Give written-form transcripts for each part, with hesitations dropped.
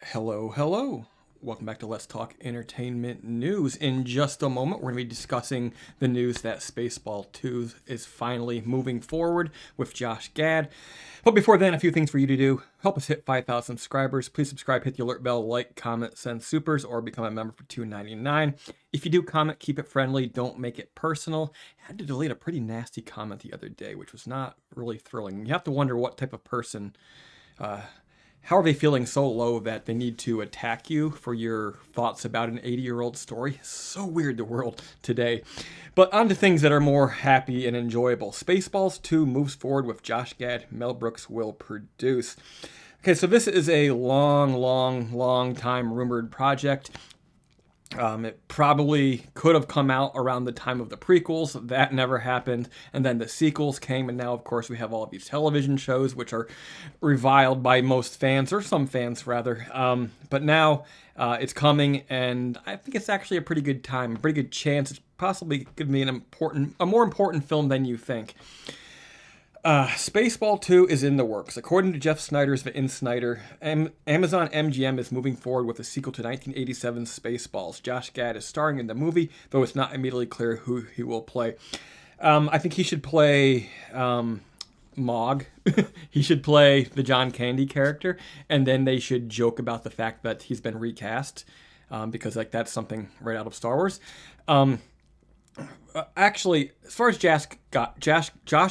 Hello, hello. Welcome back to Let's Talk Entertainment News. In just a moment, we're going to be discussing the news that Spaceball 2 is finally moving forward with Josh Gad. But before then, a few things for you to do. Help us hit 5,000 subscribers. Please subscribe, hit the alert bell, like, comment, send supers, or become a member for $2.99. If you do comment, keep it friendly. Don't make it personal. I had to delete a pretty nasty comment the other day, which was not really thrilling. You have to wonder what type of person how are they feeling so low that they need to attack you for your thoughts about an 80-year-old story? So weird, the world today. But on to things that are more happy and enjoyable. Spaceballs 2 moves forward with Josh Gad. Mel Brooks will produce. Okay, so this is a long time rumored project. It probably could have come out around the time of the prequels. That never happened. And then the sequels came, and now, of course, we have all of these television shows, which are reviled by most fans, or some fans, rather. But now it's coming, and I think it's actually a pretty good time, a pretty good chance. It's possibly going to be a more important film than you think. Spaceball 2 is in the works. According to Jeff Snyder's The Insnider, Amazon MGM is moving forward with a sequel to 1987's Spaceballs. Josh Gad is starring in the movie, though it's not immediately clear who he will play. I think he should play Mog. He should play the John Candy character, and then they should joke about the fact that he's been recast, because that's something right out of Star Wars. Actually, as far as Josh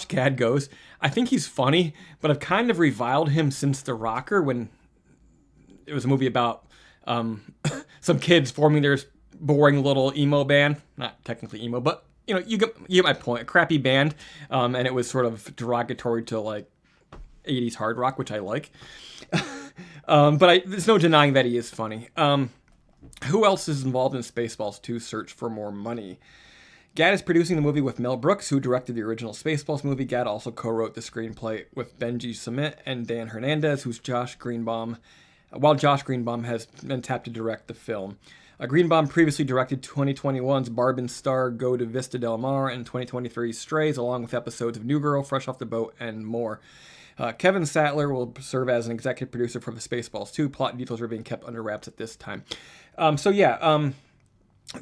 Gad goes, I think he's funny, but I've kind of reviled him since The Rocker, when it was a movie about some kids forming their boring little emo band. Not technically emo, but you get my point. A crappy band, and it was sort of derogatory to 80s hard rock, which I like. But there's no denying that he is funny. Who else is involved in Spaceballs 2 Search for More Money? Gad is producing the movie with Mel Brooks, who directed the original Spaceballs movie. Gad also co-wrote the screenplay with Benji Samit and Dan Hernandez, while Josh Greenbaum has been tapped to direct the film. Greenbaum previously directed 2021's Barb and Star Go to Vista Del Mar and 2023's Strays, along with episodes of New Girl, Fresh Off the Boat, and more. Kevin Sattler will serve as an executive producer for the Spaceballs 2. Plot details are being kept under wraps at this time.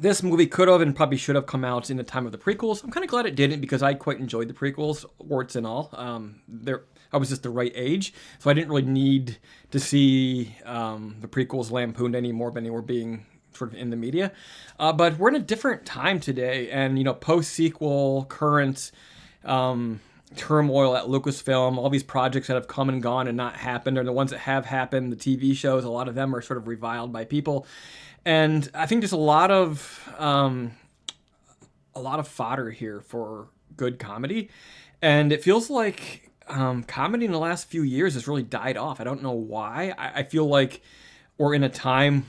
This movie could have and probably should have come out in the time of the prequels. I'm kind of glad it didn't, because I quite enjoyed the prequels, warts and all. I was just the right age, so I didn't really need to see the prequels lampooned any more than they were being sort of in the media. But we're in a different time today, and post-sequel, current turmoil at Lucasfilm, all these projects that have come and gone and not happened, or the ones that have happened, the TV shows, a lot of them are sort of reviled by people. And I think there's a lot of fodder here for good comedy, and it feels like comedy in the last few years has really died off. I don't know why. I feel like we're in a time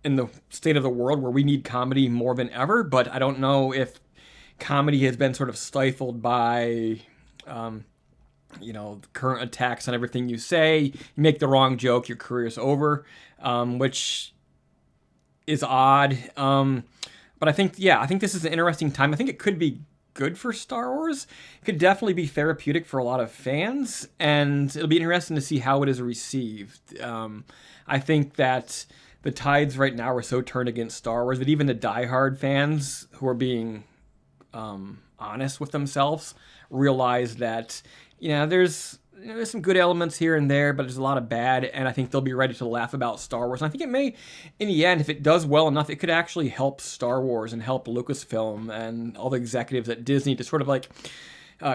in the state of the world where we need comedy more than ever, but I don't know if comedy has been sort of stifled by current attacks on everything you say. You make the wrong joke, your career's over, which is odd. But I think this is an interesting time. I think it could be good for Star Wars. It could definitely be therapeutic for a lot of fans, and it'll be interesting to see how it is received. I think that the tides right now are so turned against Star Wars that even the diehard fans who are being honest with themselves realize that there's some good elements here and there, but there's a lot of bad, and I think they'll be ready to laugh about Star Wars. And I think it may, in the end, if it does well enough, it could actually help Star Wars and help Lucasfilm and all the executives at Disney to sort of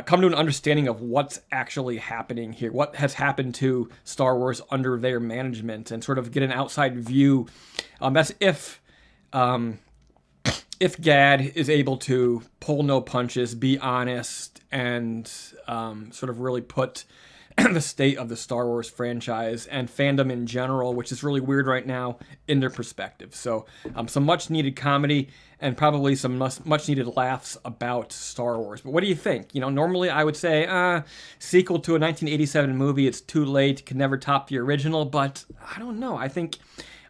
come to an understanding of what's actually happening here, what has happened to Star Wars under their management, and sort of get an outside view. That's if Gad is able to pull no punches, be honest, and sort of really put the state of the Star Wars franchise and fandom in general, which is really weird right now, in their perspective. So some much needed comedy and probably some much needed laughs about Star Wars. But what do you think? Normally I would say sequel to a 1987 movie, it's too late, can never top the original, but I don't know. I think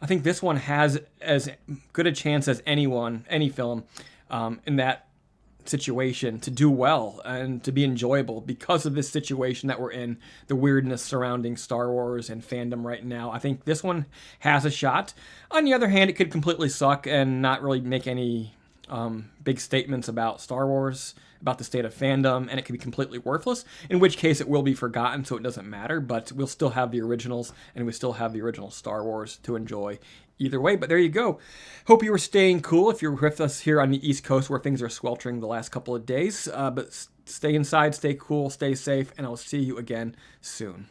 this one has as good a chance as any film in that situation to do well and to be enjoyable because of this situation that we're in, the weirdness surrounding Star Wars and fandom right now. I think this one has a shot. On the other hand, it could completely suck and not really make any big statements about Star Wars, about the state of fandom, and it could be completely worthless, in which case it will be forgotten, so it doesn't matter, but we'll still have the originals, and we still have the original Star Wars to enjoy either way. But there you go. Hope you were staying cool if you're with us here on the East Coast where things are sweltering the last couple of days. But stay inside, stay cool, stay safe, and I'll see you again soon.